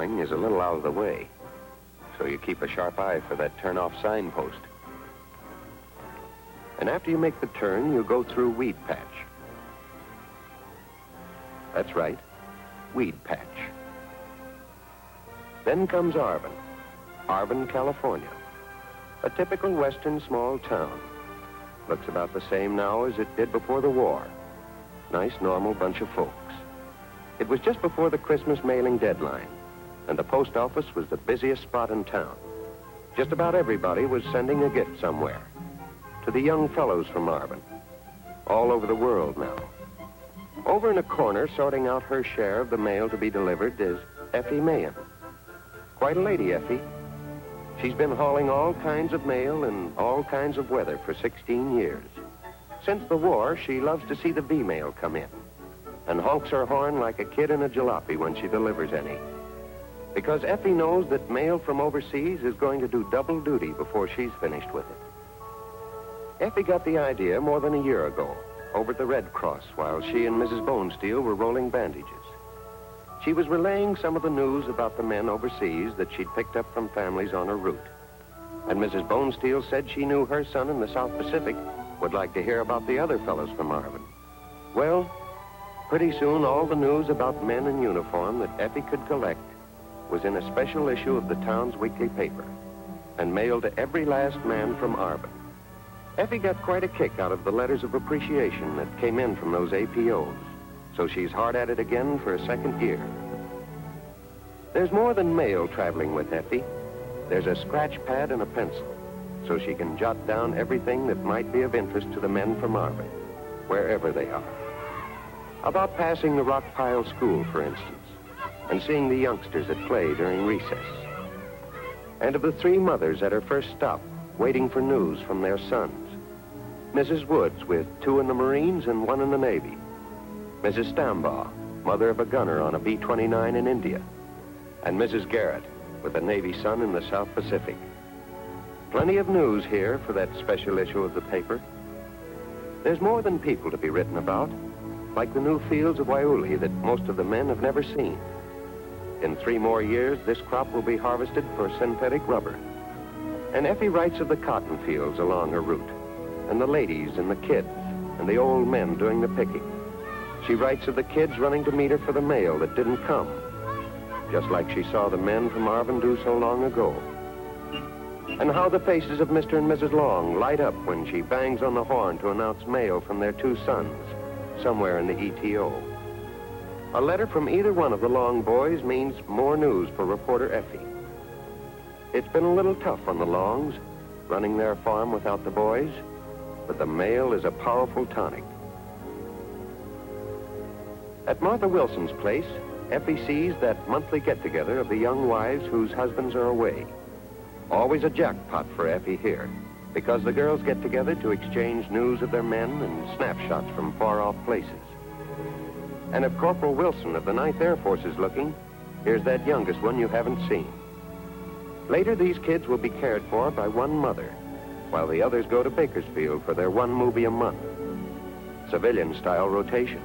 going is a little out of the way, so you keep a sharp eye for that turn-off signpost. And after you make the turn, you go through Weed Patch. That's right, Weed Patch. Then comes Arvin, California. A typical western small town. Looks about the same now as it did before the war. Nice, normal bunch of folks. It was just before the Christmas mailing deadline, and the post office was the busiest spot in town. Just about everybody was sending a gift somewhere. To the young fellows from Arvin. All over the world now. Over in a corner, sorting out her share of the mail to be delivered, is Effie Mahan. Quite a lady, Effie. She's been hauling all kinds of mail in all kinds of weather for 16 years. Since the war, she loves to see the V-mail come in and honks her horn like a kid in a jalopy when she delivers any. Because Effie knows that mail from overseas is going to do double duty before she's finished with it. Effie got the idea more than a year ago over at the Red Cross while she and Mrs. Bonesteel were rolling bandages. She was relaying some of the news about the men overseas that she'd picked up from families on her route. And Mrs. Bonesteel said she knew her son in the South Pacific would like to hear about the other fellows from Arvin. Well, pretty soon all the news about men in uniform that Effie could collect was in a special issue of the town's weekly paper and mailed to every last man from Arvin. Effie got quite a kick out of the letters of appreciation that came in from those APOs. So she's hard at it again for a second year. There's more than mail traveling with Effie. There's a scratch pad and a pencil, so she can jot down everything that might be of interest to the men from Arvin, wherever they are. About passing the Rock Pile School, for instance, and seeing the youngsters at play during recess. And of the three mothers at her first stop, waiting for news from their sons. Mrs. Woods with 2 in the Marines and 1 in the Navy. Mrs. Stambaugh, mother of a gunner on a B-29 in India. And Mrs. Garrett, with a Navy son in the South Pacific. Plenty of news here for that special issue of the paper. There's more than people to be written about, like the new fields of Waiuli that most of the men have never seen. In 3 more years, this crop will be harvested for synthetic rubber. And Effie writes of the cotton fields along her route, and the ladies and the kids, and the old men doing the picking. She writes of the kids running to meet her for the mail that didn't come, just like she saw the men from Arvin do so long ago. And how the faces of Mr. and Mrs. Long light up when she bangs on the horn to announce mail from their 2 sons, somewhere in the ETO. A letter from either one of the Long boys means more news for reporter Effie. It's been a little tough on the Longs, running their farm without the boys, but the mail is a powerful tonic. At Martha Wilson's place, Effie sees that monthly get-together of the young wives whose husbands are away. Always a jackpot for Effie here, because the girls get together to exchange news of their men and snapshots from far-off places. And if Corporal Wilson of the 9th Air Force is looking, here's that youngest one you haven't seen. Later, these kids will be cared for by one mother, while the others go to Bakersfield for their 1 movie a month. Civilian-style rotation.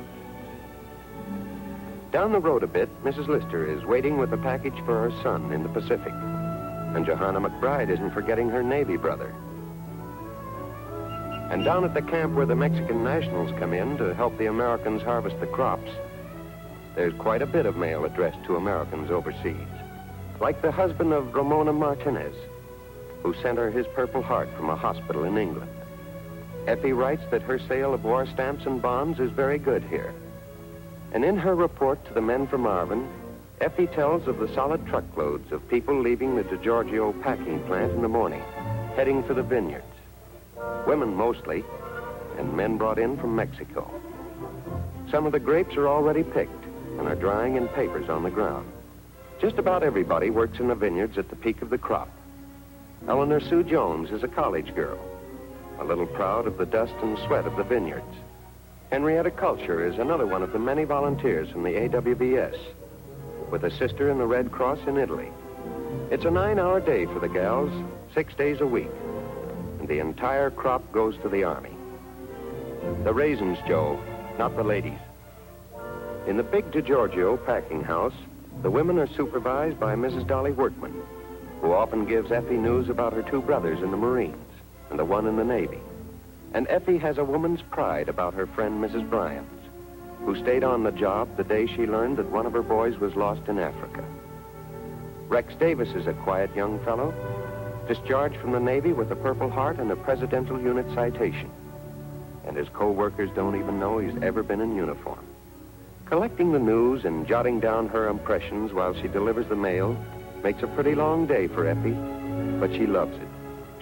Down the road a bit, Mrs. Lister is waiting with a package for her son in the Pacific. And Johanna McBride isn't forgetting her Navy brother. And down at the camp where the Mexican nationals come in to help the Americans harvest the crops, there's quite a bit of mail addressed to Americans overseas. Like the husband of Ramona Martinez, who sent her his Purple Heart from a hospital in England. Effie writes that her sale of war stamps and bonds is very good here. And in her report to the men from Arvin, Effie tells of the solid truckloads of people leaving the DeGiorgio packing plant in the morning, heading for the vineyards. Women mostly, and men brought in from Mexico. Some of the grapes are already picked and are drying in papers on the ground. Just about everybody works in the vineyards at the peak of the crop. Eleanor Sue Jones is a college girl, a little proud of the dust and sweat of the vineyards. Henrietta Culture is another one of the many volunteers from the AWBS, with a sister in the Red Cross in Italy. It's a 9-hour day for the gals, 6 days a week, and the entire crop goes to the Army. The raisins, Joe, not the ladies. In the big DeGiorgio packing house, The women are supervised by Mrs. Dolly Workman, who often gives Effie news about her two brothers in the Marines and the one in the Navy. And Effie has a woman's pride about her friend Mrs. Bryant, who stayed on the job the day she learned that one of her boys was lost in Africa. Rex Davis is a quiet young fellow, discharged from the Navy with a Purple Heart and a Presidential Unit citation. And his co-workers don't even know he's ever been in uniform. Collecting the news and jotting down her impressions while she delivers the mail makes a pretty long day for Effie, but she loves it.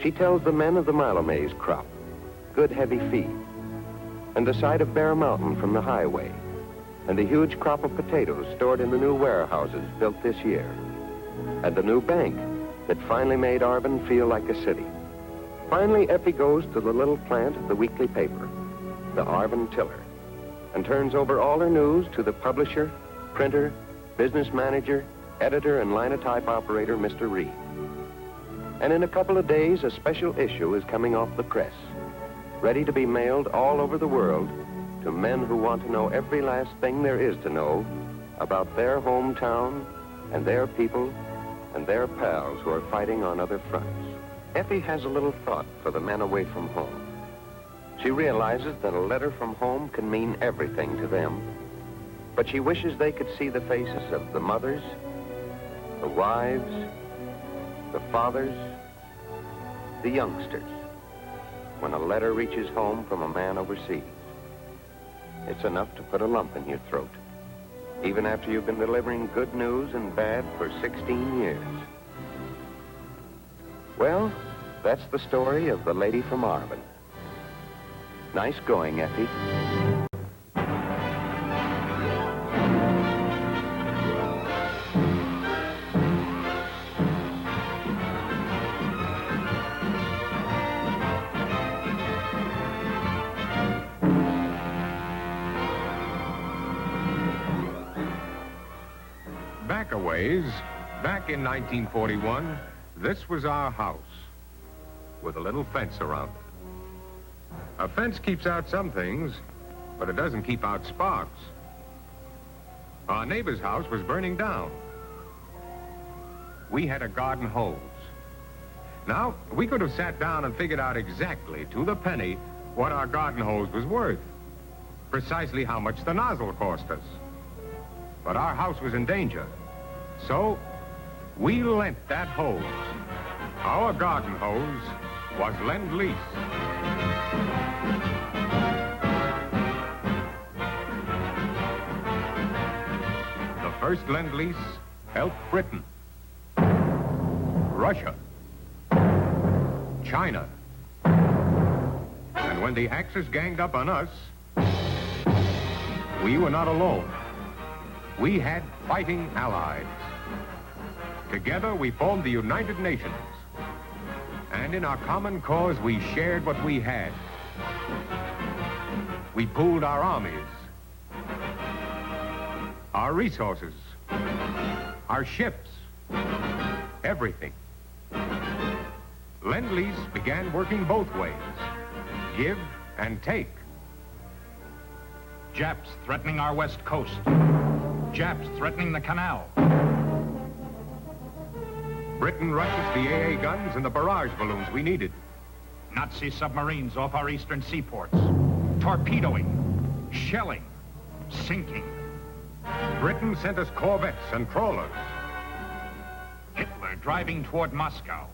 She tells the men of the milo maize crop, good heavy feed, and the sight of Bear Mountain from the highway, and the huge crop of potatoes stored in the new warehouses built this year, and the new bank that finally made Arvin feel like a city. Finally, Effie goes to the little plant of the weekly paper, the Arvin Tiller, and turns over all her news to the publisher, printer, business manager, editor, and linotype operator, Mr. Reed. And in a couple of days, a special issue is coming off the press, ready to be mailed all over the world to men who want to know every last thing there is to know about their hometown and their people and their pals who are fighting on other fronts. Effie has a little thought for the men away from home. She realizes that a letter from home can mean everything to them, but she wishes they could see the faces of the mothers, the wives, the fathers, the youngsters, when a letter reaches home from a man overseas. It's enough to put a lump in your throat, even after you've been delivering good news and bad for 16 years. Well, that's the story of the lady from Arvin. Nice going, Effie. Back a ways, back in 1941, this was our house with a little fence around it. A fence keeps out some things, but it doesn't keep out sparks. Our neighbor's house was burning down. We had a garden hose. Now, we could have sat down and figured out exactly to the penny what our garden hose was worth, precisely how much the nozzle cost us. But our house was in danger, so we lent that hose. Our garden hose was Lend-Lease. The first Lend-Lease helped Britain, Russia, China. And when the Axis ganged up on us, we were not alone. We had fighting allies. Together we formed the United Nations. And in our common cause, we shared what we had. We pooled our armies, our resources, our ships, everything. Lend-Lease began working both ways, give and take. Japs threatening our west coast. Japs threatening the canal. Britain rushed us the AA guns and the barrage balloons we needed. Nazi submarines off our eastern seaports. Torpedoing, shelling, sinking. Britain sent us corvettes and trawlers. Hitler driving toward Moscow.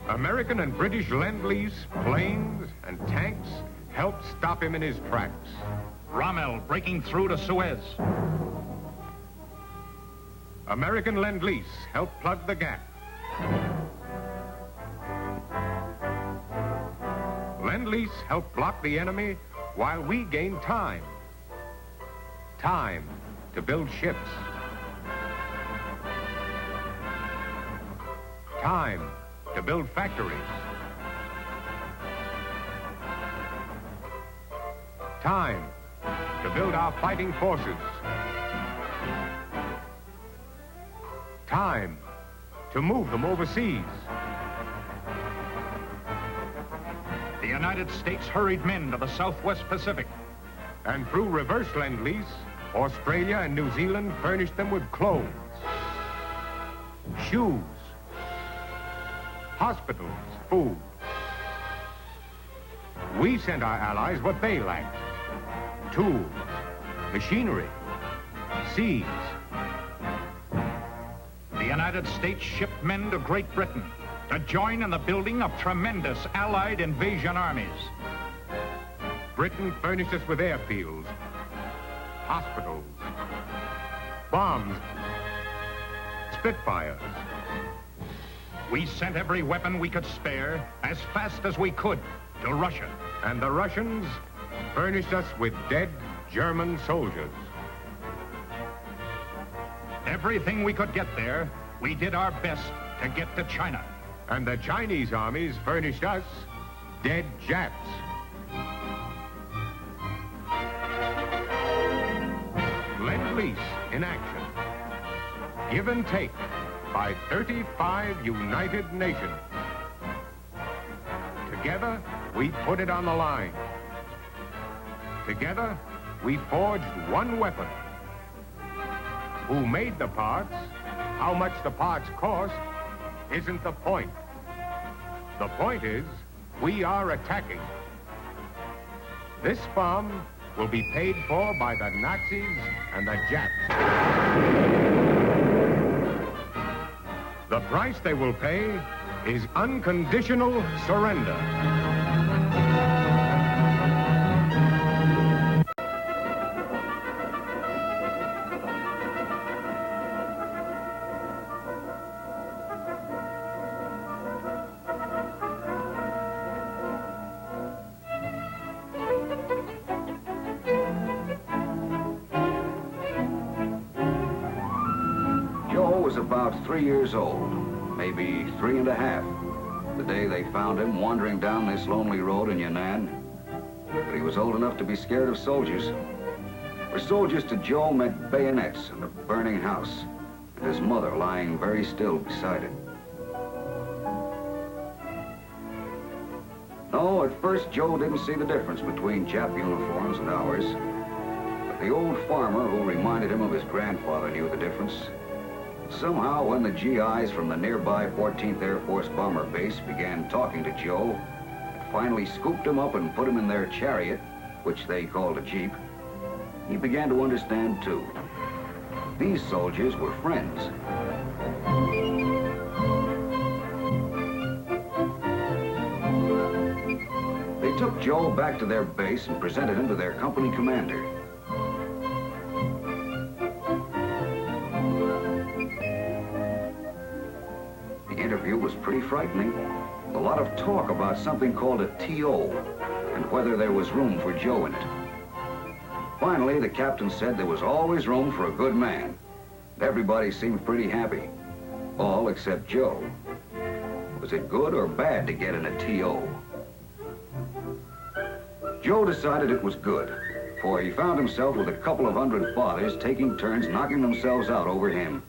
American and British Lend-Lease planes and tanks helped stop him in his tracks. Rommel breaking through to Suez. American Lend-Lease helped plug the gap. Lend-Lease helped block the enemy while we gained time. Time to build ships. Time to build factories. Time to build our fighting forces. Time to move them overseas. The United States hurried men to the Southwest Pacific. And through reverse Lend-Lease, Australia and New Zealand furnished them with clothes, shoes, hospitals, food. We sent our allies what they lacked: tools, machinery, seas. The United States shipped men to Great Britain to join in the building of tremendous Allied invasion armies. Britain furnished us with airfields, hospitals, bombs, Spitfires. We sent every weapon we could spare as fast as we could to Russia. And the Russians furnished us with dead German soldiers. Everything we could get there, we did our best to get to China. And the Chinese armies furnished us dead Japs. Lend-Lease in action. Give and take by 35 united nations. Together, we put it on the line. Together, we forged one weapon. Who made the parts, how much the parts cost, isn't the point. The point is, we are attacking. This bomb will be paid for by the Nazis and the Japs. The price they will pay is unconditional surrender. Joe was about 3 years old, maybe 3 and a half, the day they found him wandering down this lonely road in Yan'an. But he was old enough to be scared of soldiers. For soldiers to Joe meant bayonets and a burning house, and his mother lying very still beside it. No, at first Joe didn't see the difference between Jap uniforms and ours. But the old farmer who reminded him of his grandfather knew the difference. Somehow, when the GIs from the nearby 14th Air Force Bomber Base began talking to Joe, and finally scooped him up and put him in their chariot, which they called a Jeep, he began to understand, too. These soldiers were friends. They took Joe back to their base and presented him to their company commander. The interview was pretty frightening. A lot of talk about something called a TO and whether there was room for Joe in it. Finally, the captain said there was always room for a good man. Everybody seemed pretty happy, all except Joe. Was it good or bad to get in a TO? Joe decided it was good, for he found himself with a couple of hundred fathers taking turns knocking themselves out over him.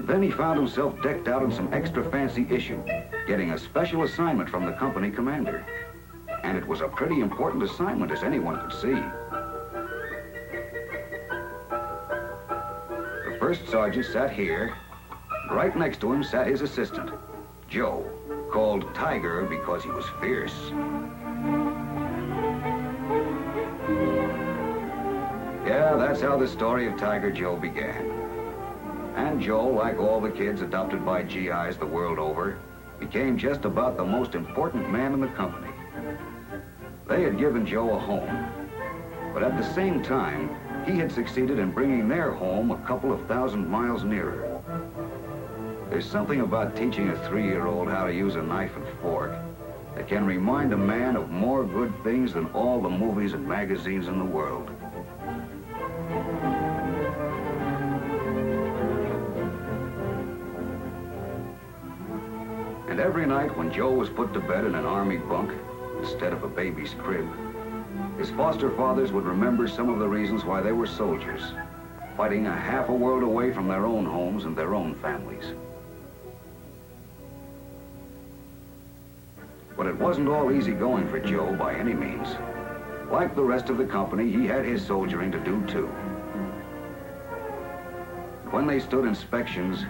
Then he found himself decked out in some extra fancy issue, getting a special assignment from the company commander. And it was a pretty important assignment, as anyone could see. The first sergeant sat here. Right next to him sat his assistant, Joe, called Tiger because he was fierce. Yeah, that's how the story of Tiger Joe began. And Joe, like all the kids adopted by GIs the world over, became just about the most important man in the company. They had given Joe a home, but at the same time, he had succeeded in bringing their home a couple of thousand miles nearer. There's something about teaching a 3-year-old how to use a knife and fork that can remind a man of more good things than all the movies and magazines in the world. And every night when Joe was put to bed in an army bunk instead of a baby's crib, his foster fathers would remember some of the reasons why they were soldiers, fighting a half a world away from their own homes and their own families. But it wasn't all easy going for Joe by any means. Like the rest of the company, he had his soldiering to do too. When they stood inspections,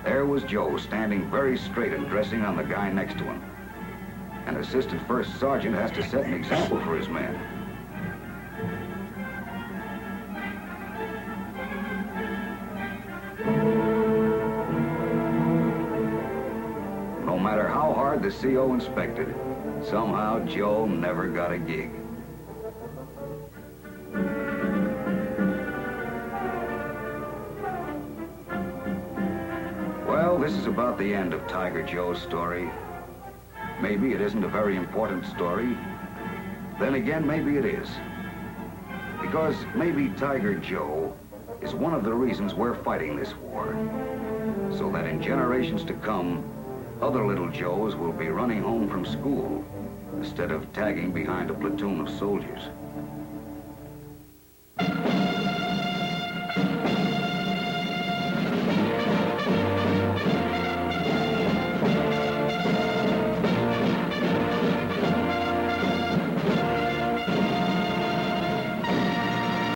there was Joe standing very straight and dressing on the guy next to him. An assistant first sergeant has to set an example for his men. No matter how hard the CO inspected, somehow Joe never got a gig. Well, this is about the end of Tiger Joe's story. Maybe it isn't a very important story. Then again, maybe it is. Because maybe Tiger Joe is one of the reasons we're fighting this war. So that in generations to come, other little Joes will be running home from school instead of tagging behind a platoon of soldiers.